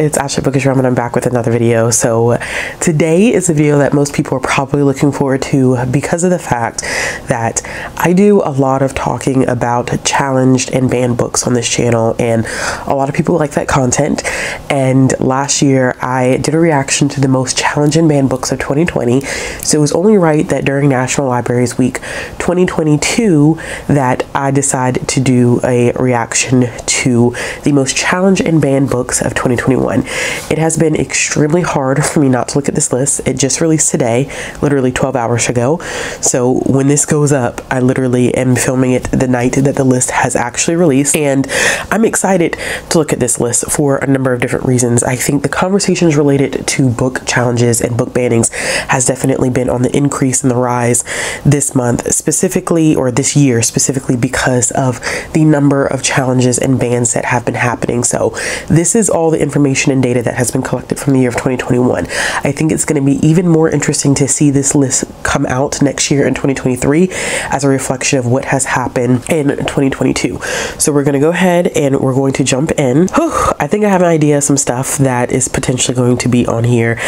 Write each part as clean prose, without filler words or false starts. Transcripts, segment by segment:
it's Ashley Bookishrealm and I'm back with another video. So today is a video that most people are probably looking forward to because of the fact that I do a lot of talking about challenged and banned books on this channel, and a lot of people like that content. And last year I did a reaction to the most challenged and banned books of 2020, so it was only right that during National Libraries Week 2022 that I decided to do a reaction to the most challenged and banned books of 2021. It has been extremely hard for me not to look at this list. It just released today, literally 12 hours ago. So when this goes up, I literally am filming it the night that the list has actually released. And I'm excited to look at this list for a number of different reasons. I think the conversations related to book challenges and book bannings has definitely been on the increase and the rise this month specifically, or this year specifically, because of the number of challenges and bans that have been happening. So this is all the information and data that has been collected from the year of 2021. I think it's going to be even more interesting to see this list come out next year in 2023 as a reflection of what has happened in 2022. So we're going to go ahead and we're going to jump in. I think I have an idea of some stuff that is potentially going to be on here.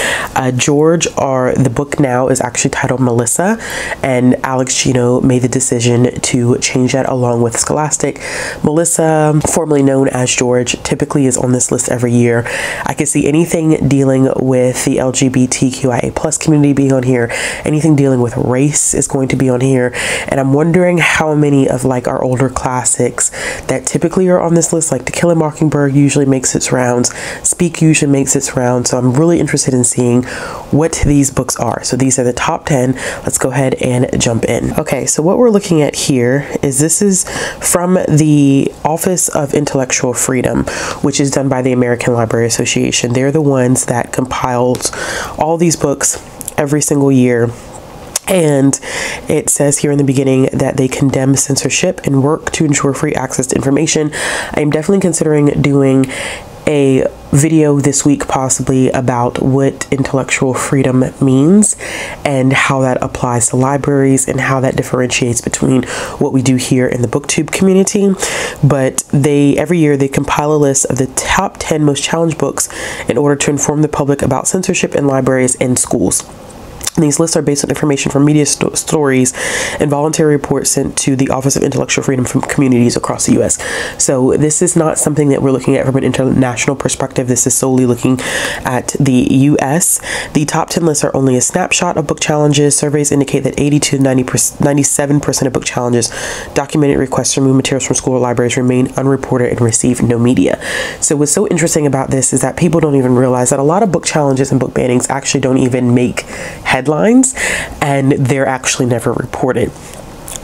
George, the book now is actually titled Melissa, and Alex Gino made the decision to change that along with Scholastic. Melissa, formerly known as George, typically is on this list every year. I could see anything dealing with the LGBTQIA+ community being on here. Anything dealing with race is going to be on here. And I'm wondering how many of like our older classics that typically are on this list, like To Kill a Mockingbird usually makes its rounds, Speak usually makes its rounds. So I'm really interested in seeing what these books are. So these are the top 10. Let's go ahead and jump in. Okay, so what we're looking at here is this is from the Office of Intellectual Freedom, which is done by the American Library Association. They're the ones that compiles all these books every single year. And it says here in the beginning that they condemn censorship and work to ensure free access to information. I am definitely considering doing a video this week possibly about what intellectual freedom means and how that applies to libraries and how that differentiates between what we do here in the booktube community. But every year they compile a list of the top 10 most challenged books in order to inform the public about censorship in libraries and schools. These lists are based on information from media stories and voluntary reports sent to the Office of Intellectual Freedom from communities across the U.S. So this is not something that we're looking at from an international perspective. This is solely looking at the U.S. The top 10 lists are only a snapshot of book challenges. Surveys indicate that 80 to 97% of book challenges documented requests to remove materials from school or libraries remain unreported and receive no media. So what's so interesting about this is that people don't even realize that a lot of book challenges and book bannings actually don't even make headlines, and they're actually never reported.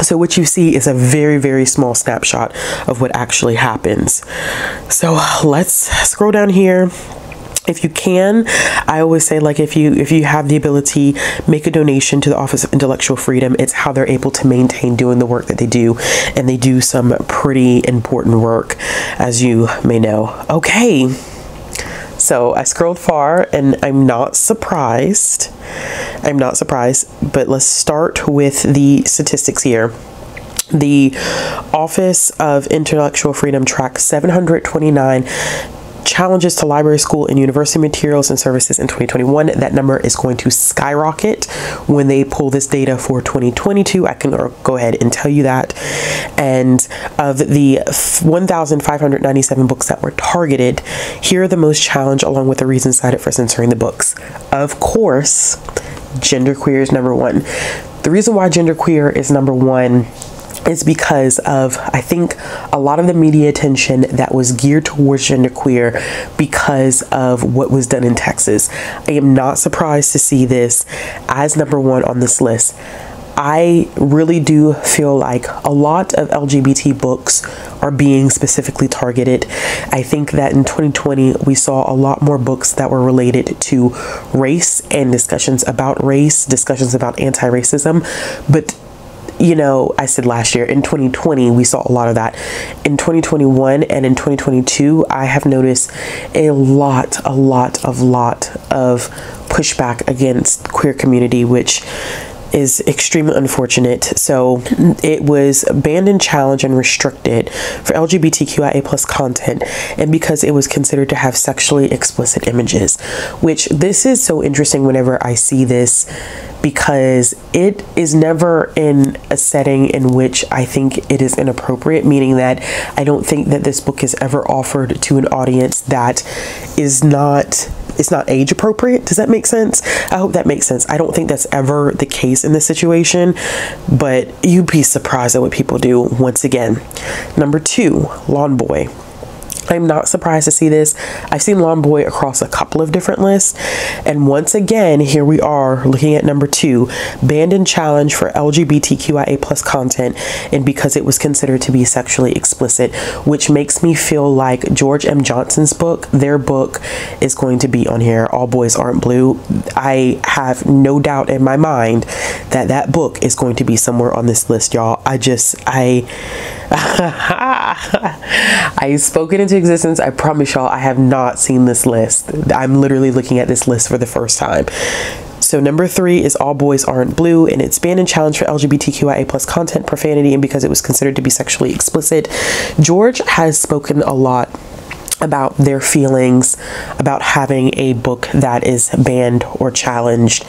So what you see is a very, very small snapshot of what actually happens. So let's scroll down here. If you can, I always say, like, if you have the ability, make a donation to the Office of Intellectual Freedom. It's how they're able to maintain doing the work that they do, and they do some pretty important work, as you may know. Okay, so I scrolled far and I'm not surprised, but let's start with the statistics here. The Office of Intellectual Freedom tracks 729 challenges to library, school, and university materials and services in 2021. That number is going to skyrocket when they pull this data for 2022. I can go ahead and tell you that. And of the 1,597 books that were targeted, here are the most challenged along with the reasons cited for censoring the books. Of course, genderqueer is number one. The reason why genderqueer is number one is because of, I think, a lot of the media attention that was geared towards genderqueer because of what was done in Texas. I am not surprised to see this as number one on this list. I really do feel like a lot of LGBT books are being specifically targeted. I think that in 2020, we saw a lot more books that were related to race and discussions about race, discussions about anti-racism. But you know, I said last year, in 2020, we saw a lot of that. In 2021 and in 2022, I have noticed a lot of pushback against queer community, which is extremely unfortunate. So it was banned and challenged and restricted for LGBTQIA plus content, and because it was considered to have sexually explicit images, which this is so interesting whenever I see this, because it is never in a setting in which I think it is inappropriate, meaning that I don't think that this book is ever offered to an audience that is not, it's not age appropriate. Does that make sense? I hope that makes sense. I don't think that's ever the case in this situation, but you'd be surprised at what people do. Once again, number 2, Lawn Boy. I'm not surprised to see this. I've seen Lawn Boy across a couple of different lists. And once again, here we are looking at number 2, banned and challenged for LGBTQIA plus content, and because it was considered to be sexually explicit, which makes me feel like George M. Johnson's book, their book, is going to be on here. All Boys Aren't Blue. I have no doubt in my mind that that book is going to be somewhere on this list, y'all. I've spoken into existence. I promise y'all, I have not seen this list. I'm literally looking at this list for the first time. So number 3 is All Boys Aren't Blue, and it's banned and challenged for LGBTQIA plus content, profanity, and because it was considered to be sexually explicit. George has spoken a lot about their feelings about having a book that is banned or challenged,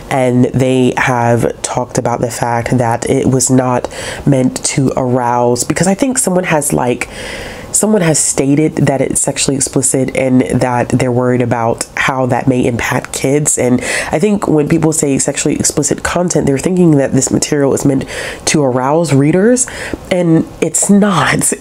and they have talked about the fact that it was not meant to arouse, because I think someone has stated that it's sexually explicit and that they're worried about how that may impact kids. And I think when people say sexually explicit content, they're thinking that this material is meant to arouse readers, and it's not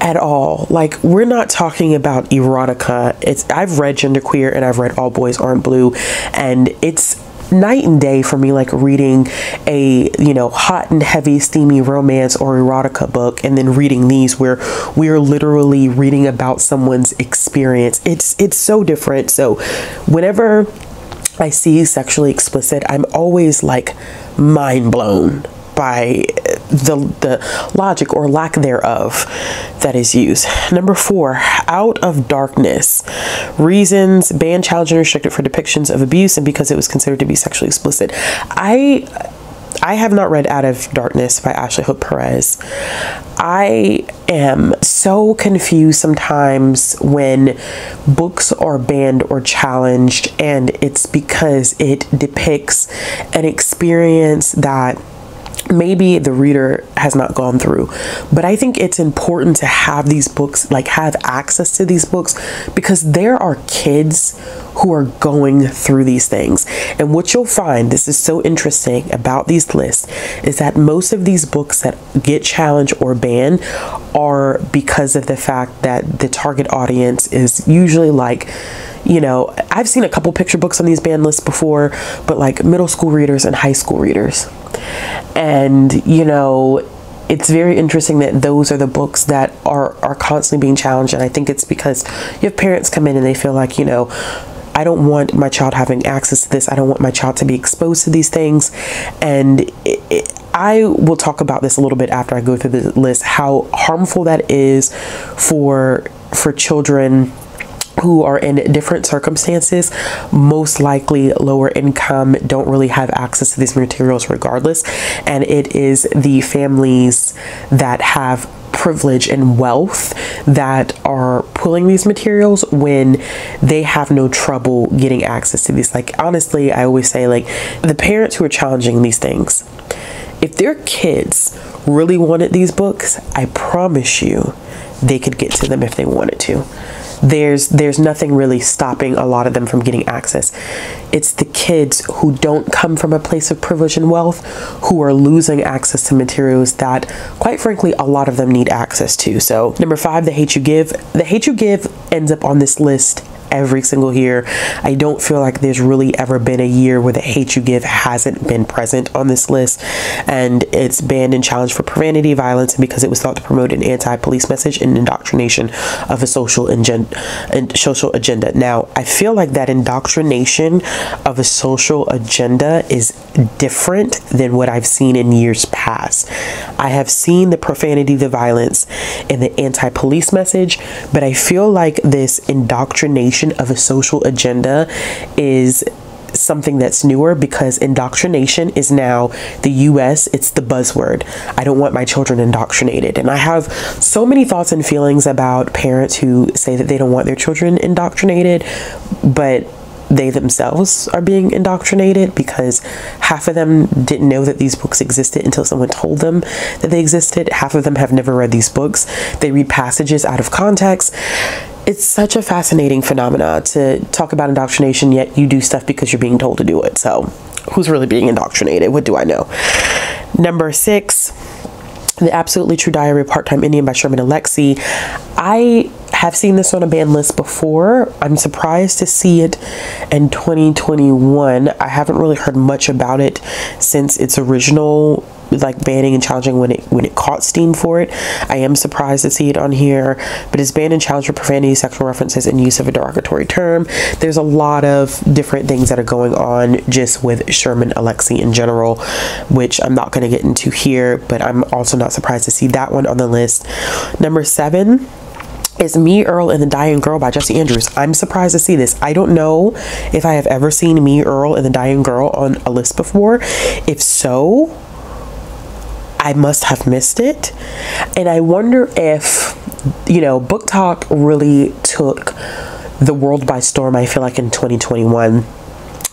at all. Like, we're not talking about erotica. I've read genderqueer and I've read All Boys Aren't Blue, and it's night and day for me, like reading a, you know, hot and heavy steamy romance or erotica book, and then reading these where we're literally reading about someone's experience. It's so different. So whenever I see sexually explicit, I'm always like mind blown by the logic or lack thereof that is used. Number 4, Out of Darkness. Reasons banned, challenged, and restricted for depictions of abuse, and because it was considered to be sexually explicit. I have not read Out of Darkness by Ashley Hope Perez. I am so confused sometimes when books are banned or challenged, and it's because it depicts an experience that maybe the reader has not gone through. But I think it's important to have these books, like have access to these books, because there are kids who are going through these things. And what you'll find, this is so interesting about these lists, is that most of these books that get challenged or banned are because of the fact that the target audience is usually like, you know, I've seen a couple picture books on these banned lists before, but like middle school readers and high school readers. And, you know, it's very interesting that those are the books that are constantly being challenged. And I think it's because you have parents come in and they feel like, you know, I don't want my child having access to this. I don't want my child to be exposed to these things. And I will talk about this a little bit after I go through the list, how harmful that is for children who are in different circumstances, most likely lower income, don't really have access to these materials regardless. And it is the families that have privilege and wealth that are pulling these materials when they have no trouble getting access to these. Like, honestly, I always say, like, the parents who are challenging these things, if their kids really wanted these books, I promise you they could get to them if they wanted to. There's nothing really stopping a lot of them from getting access. It's the kids who don't come from a place of privilege and wealth who are losing access to materials that, quite frankly, a lot of them need access to. So number 5, The Hate You Give. The Hate You Give ends up on this list every single year. I don't feel like there's really ever been a year where The Hate You Give hasn't been present on this list. And it's banned and challenged for profanity, violence, and because it was thought to promote an anti-police message and indoctrination of a social agenda. Now, I feel like that indoctrination of a social agenda is different than what I've seen in years past. I have seen the profanity, the violence, and the anti-police message, but I feel like this indoctrination of a social agenda is something that's newer, because indoctrination is now the US, it's the buzzword. I don't want my children indoctrinated. And I have so many thoughts and feelings about parents who say that they don't want their children indoctrinated, but they themselves are being indoctrinated, because half of them didn't know that these books existed until someone told them that they existed. Half of them have never read these books. They read passages out of context. It's such a fascinating phenomena to talk about indoctrination, yet you do stuff because you're being told to do it. So who's really being indoctrinated? What do I know? Number 6, The Absolutely True Diary of a Part-Time Indian by Sherman Alexie. I have seen this on a banned list before. I'm surprised to see it in 2021. I haven't really heard much about it since its original banning and challenging when it caught steam for it. I am surprised to see it on here, but it's banned and challenged for profanity, sexual references, and use of a derogatory term. There's a lot of different things that are going on just with Sherman Alexie in general, which I'm not going to get into here, but I'm also not surprised to see that one on the list. Number 7 is Me, Earl, and the Dying Girl by Jesse Andrews. I'm surprised to see this. I don't know if I have ever seen Me, Earl, and the Dying Girl on a list before. If so, I must have missed it. And I wonder if, Book Talk really took the world by storm, I feel like, in 2021.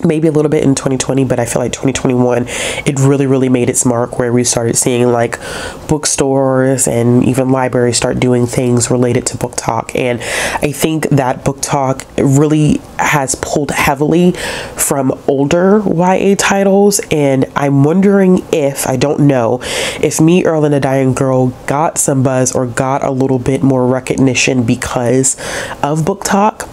Maybe a little bit in 2020, but I feel like 2021, it really made its mark, where we started seeing bookstores and even libraries start doing things related to Book Talk. And I think that Book Talk really has pulled heavily from older YA titles. And I'm wondering if, I don't know, if Me, Earl, and the Dying Girl got some buzz or got a little bit more recognition because of Book Talk.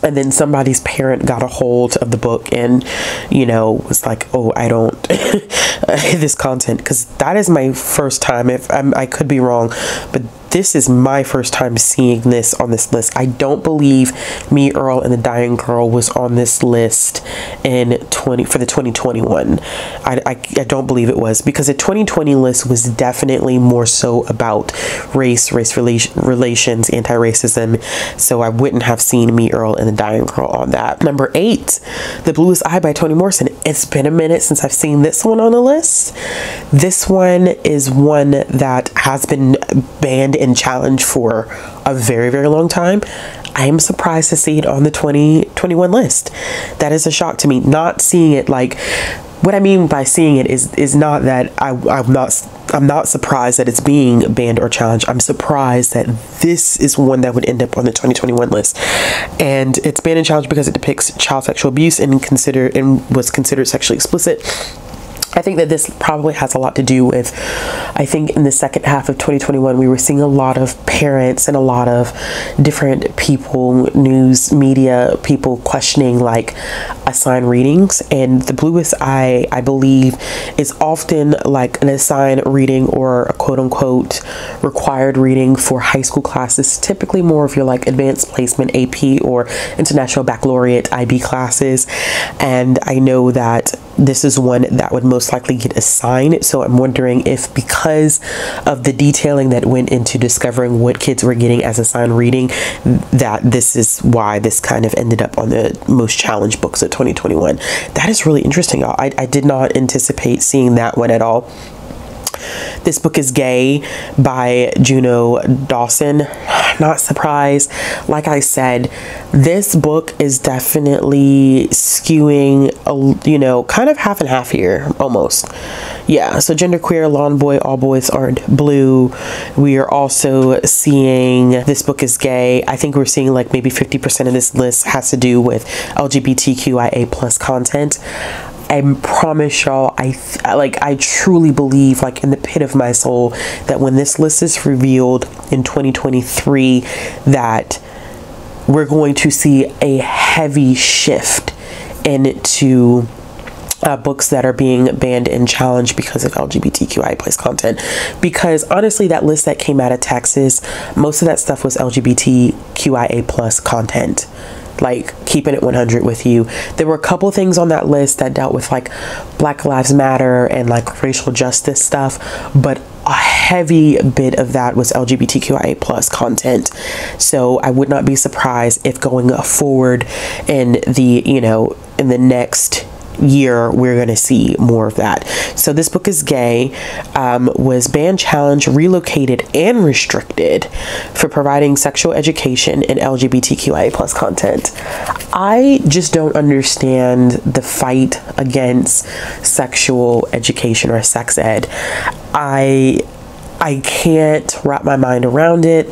And then somebody's parent got a hold of the book and, was like, oh, I don't this content, because that is my first time. If I could be wrong, but this is my first time seeing this on this list. I don't believe Me, Earl, and the Dying Girl was on this list for the 2021. I don't believe it was, because the 2020 list was definitely more so about race relations, anti-racism. So I wouldn't have seen Me, Earl, and the Dying Girl on that. Number 8, The Bluest Eye by Toni Morrison. It's been a minute since I've seen this one on the list. This one is one that has been banned and challenged for a very long time. I am surprised to see it on the 2021 list. That is a shock to me. Not seeing it, what I mean by seeing it is not that I'm not surprised that it's being banned or challenged. I'm surprised that this is one that would end up on the 2021 list. And it's banned and challenged because it depicts child sexual abuse and was considered sexually explicit. I think that this probably has a lot to do with, I think in the second half of 2021, we were seeing a lot of parents and a lot of different people, news, media, people questioning assigned readings. And The Bluest Eye, I believe, is often an assigned reading or a quote unquote required reading for high school classes, typically more of your advanced placement AP or international baccalaureate IB classes. And I know that this is one that would most likely get assigned. So I'm wondering if, because of the detailing that went into discovering what kids were getting as assigned reading, that this is why this kind of ended up on the most challenged books of 2021. That is really interesting, y'all. I did not anticipate seeing that one at all. This Book is Gay by Juno Dawson. Not surprised. Like I said, this book is definitely skewing, kind of half and half here, almost. Yeah, so genderqueer, lawn boy, all boys aren't blue. We are also seeing This Book is Gay. I think we're seeing maybe 50% of this list has to do with LGBTQIA plus content. I promise y'all, I truly believe, in the pit of my soul, that when this list is revealed in 2023, that we're going to see a heavy shift into books that are being banned and challenged because of LGBTQI plus content. Because honestly, that list that came out of Texas, most of that stuff was LGBTQIA plus content. like keeping it 100 with you. There were a couple things on that list that dealt with like Black Lives Matter and like racial justice stuff, but a heavy bit of that was LGBTQIA plus content. So I would not be surprised if going forward in the, you know, in the next year we're going to see more of that. So this book is gay, was banned, challenged, relocated, and restricted for providing sexual education and LGBTQIA plus content. I just don't understand the fight against sexual education or sex ed. I can't wrap my mind around it.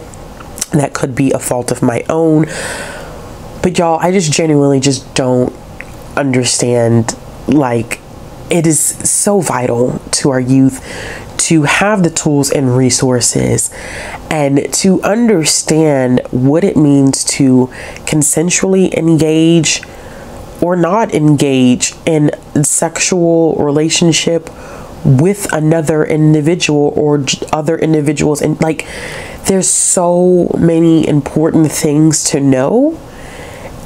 That could be a fault of my own, but y'all, I just genuinely just don't understand. Like, it is so vital to our youth to have the tools and resources and to understand what it means to consensually engage or not engage in sexual relationship with another individual or other individuals. And like, there's so many important things to know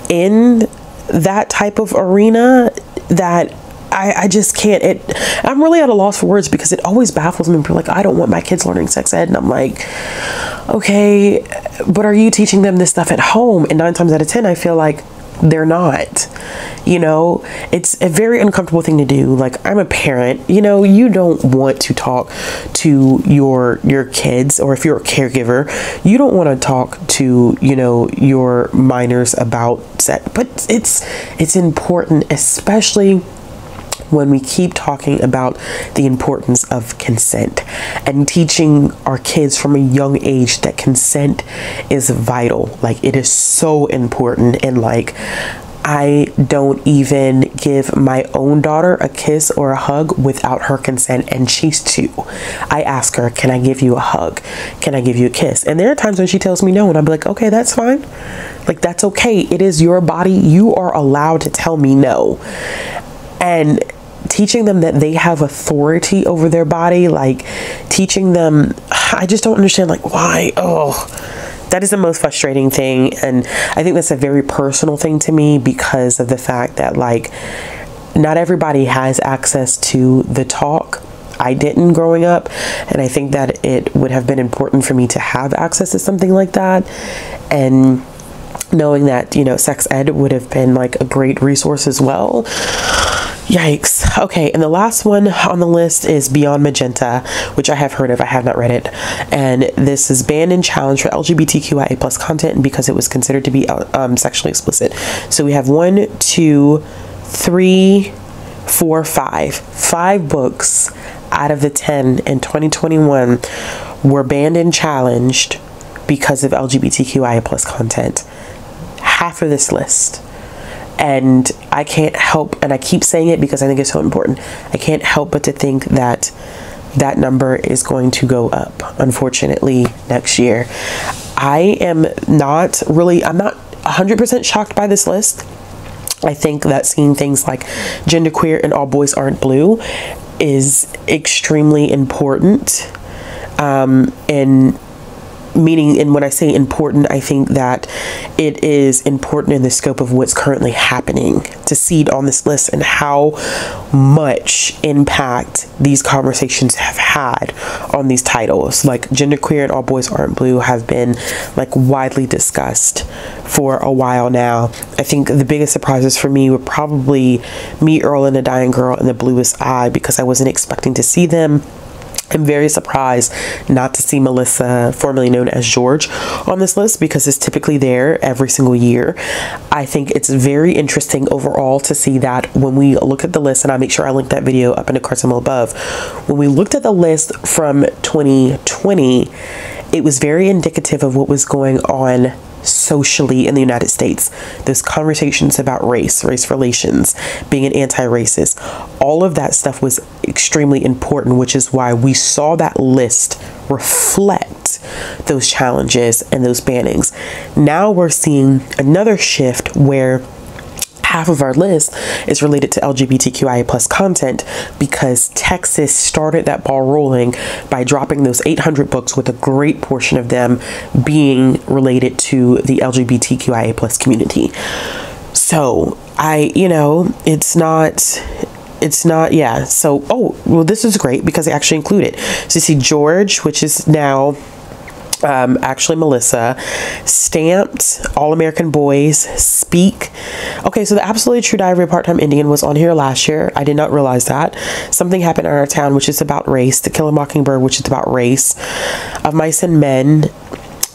in that type of arena that I just can't. I'm really at a loss for words, because it always baffles me. People are like, I don't want my kids learning sex ed. And I'm like, okay, but are you teaching them this stuff at home? And 9 times out of 10, I feel like they're not. You know, it's a very uncomfortable thing to do. Like, I'm a parent, you know, you don't want to talk to your kids, or if you're a caregiver, you don't want to talk to, you know, your minors about sex. But it's important, especially when we keep talking about the importance of consent and teaching our kids from a young age that consent is vital. Like, it is so important. And like, I don't even give my own daughter a kiss or a hug without her consent, and she's 2. I ask her, can I give you a hug? Can I give you a kiss? And there are times when she tells me no, and I'll be like, okay, that's fine. Like, that's okay. It is your body. You are allowed to tell me no. And teaching them that they have authority over their body, like teaching them, I just don't understand, like, why? Oh, that is the most frustrating thing. And I think that's a very personal thing to me, because of the fact that, like, not everybody has access to the talk. I didn't growing up, and I think that it would have been important for me to have access to something like that. And knowing that, you know, sex ed would have been like a great resource as well. Yikes. Okay, and the last one on the list is Beyond Magenta, which I have heard of. I have not read it. And this is banned and challenged for LGBTQIA plus content, and because it was considered to be sexually explicit. So we have 1, 2, 3, 4, 5. 5 books out of the 10 in 2021 were banned and challenged because of LGBTQIA plus content. Half of this list. And I can't help, and I keep saying it because I think it's so important, I can't help but to think that that number is going to go up, unfortunately, next year. I am not really, I'm not 100% shocked by this list. I think that seeing things like genderqueer and All Boys Aren't Blue is extremely important. And meaning, and when I say important, I think that it is important in the scope of what's currently happening to see it on this list and how much impact these conversations have had on these titles. Like genderqueer and All Boys Aren't Blue have been like widely discussed for a while now. I think the biggest surprises for me were probably Me, Earl, and the Dying Girl and The Bluest Eye, because I wasn't expecting to see them. I'm very surprised not to see Melissa, formerly known as George, on this list, because it's typically there every single year. I think it's very interesting overall to see that when we look at the list, and I'll make sure I link that video up in the cards below above. When we looked at the list from 2020, it was very indicative of what was going on socially in the United States. Those conversations about race relations, being an anti-racist, all of that stuff was extremely important, which is why we saw that list reflect those challenges and those bannings. Now we're seeing another shift where half of our list is related to LGBTQIA plus content, because Texas started that ball rolling by dropping those 800 books, with a great portion of them being related to the LGBTQIA plus community. So it's not, yeah. So, oh, well, this is great because they actually include it. So you see George, which is now actually Melissa, Stamped, All American Boys, Speak. Okay, so the Absolutely True Diary of a Part-Time Indian was on here last year. I did not realize that. Something Happened in Our Town, which is about race. To Kill a Mockingbird, which is about race. Of Mice and Men,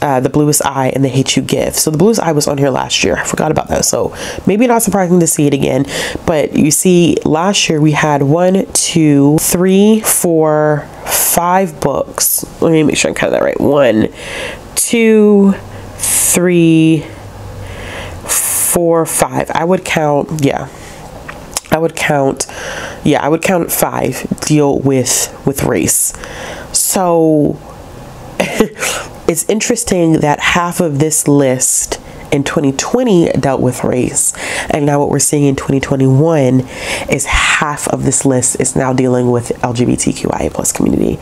The Bluest Eye, and The Hate You Give. So The Bluest Eye was on here last year. I forgot about that. So maybe not surprising to see it again. But you see, last year we had 1, 2, 3, 4, 5 books. Let me make sure I'm counting that right. 1, 2, 3, 4, 5. I would count 5 deal with race. So it's interesting that half of this list in 2020 dealt with race, and now what we're seeing in 2021 is half of this list is now dealing with LGBTQIA plus community.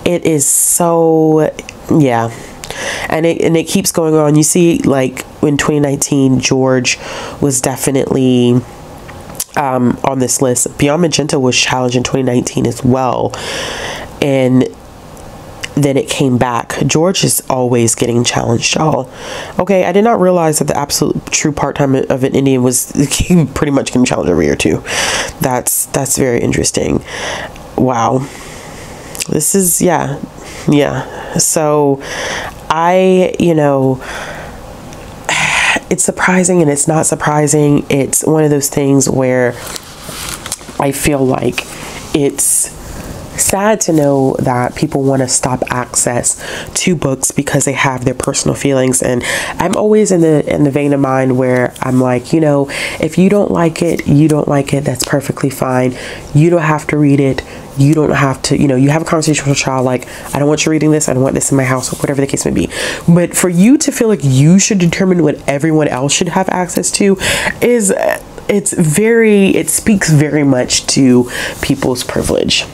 It is so, yeah. And it keeps going on. You see, like in 2019, George was definitely on this list. Beyond Magenta was challenged in 2019 as well, and then it came back. George is always getting challenged, y'all. Okay, I did not realize that the Absolute True Part-Time of an Indian was pretty much getting challenged every year too. That's very interesting. Wow. This is, yeah. So it's surprising and it's not surprising. It's one of those things where I feel like it's sad to know that people want to stop access to books because they have their personal feelings. And I'm always in the vein of mind where I'm like, if you don't like it, you don't like it. That's perfectly fine. You don't have to read it. You don't have to, you have a conversation with a child like, I don't want you reading this. I don't want this in my house, or whatever the case may be. But for you to feel like you should determine what everyone else should have access to it speaks very much to people's privilege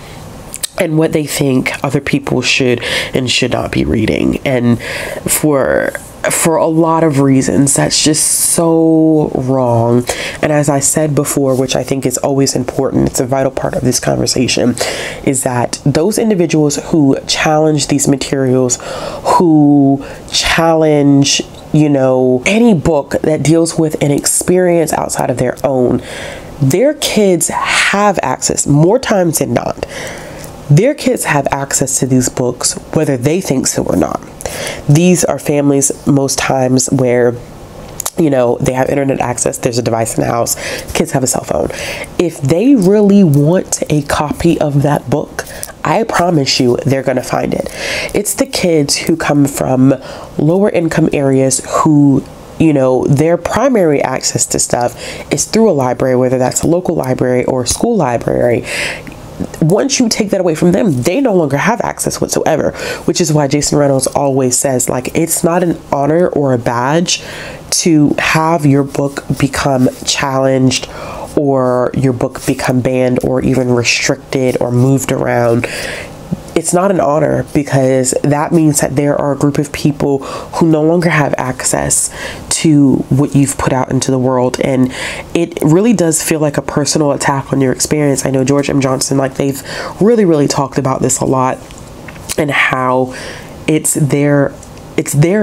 and what they think other people should and should not be reading. And for a lot of reasons, that's just so wrong. And as I said before, which I think is always important, it's a vital part of this conversation, is that those individuals who challenge these materials, who challenge, any book that deals with an experience outside of their own, their kids have access more times than not. Their kids have access to these books, whether they think so or not. These are families most times where, they have internet access, there's a device in the house, kids have a cell phone. If they really want a copy of that book, I promise you they're going to find it. It's the kids who come from lower income areas who, their primary access to stuff is through a library, whether that's a local library or a school library. Once you take that away from them, they no longer have access whatsoever, which is why Jason Reynolds always says, like, it's not an honor or a badge to have your book become challenged or your book become banned or even restricted or moved around. It's not an honor, because that means that there are a group of people who no longer have access to what you've put out into the world. And it really does feel like a personal attack on your experience. I know George M. Johnson, like, they've really talked about this a lot, and how it's their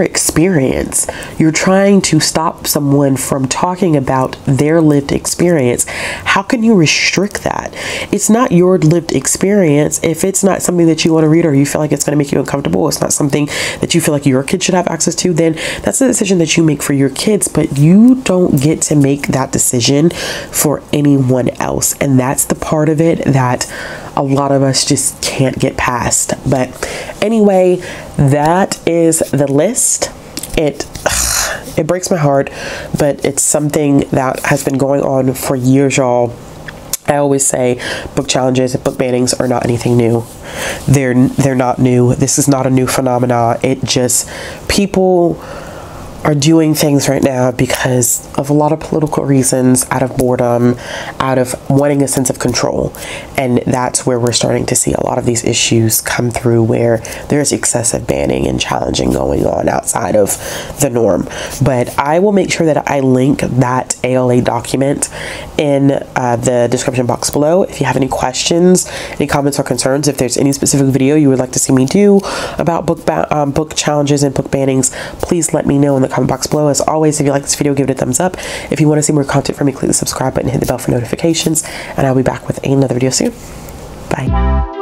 experience. You're trying to stop someone from talking about their lived experience. How can you restrict that? It's not your lived experience. If it's not something that you want to read, or you feel like it's going to make you uncomfortable, it's not something that you feel like your kids should have access to, then that's a decision that you make for your kids, but you don't get to make that decision for anyone else. And that's the part of it that a lot of us just can't get past. But anyway, that is the list. It breaks my heart, but it's something that has been going on for years, y'all. I always say book challenges and book bannings are not anything new. They're not new. This is not a new phenomena. It just, people are doing things right now because of a lot of political reasons, out of boredom, out of wanting a sense of control. And that's where we're starting to see a lot of these issues come through, where there's excessive banning and challenging going on outside of the norm. But I will make sure that I link that ALA document in the description box below. If you have any questions, any comments or concerns, if there's any specific video you would like to see me do about book challenges and book bannings, please let me know in the comment box below. As always, if you like this video, give it a thumbs up. If you want to see more content from me, click the subscribe button, hit the bell for notifications, and I'll be back with another video soon. Bye.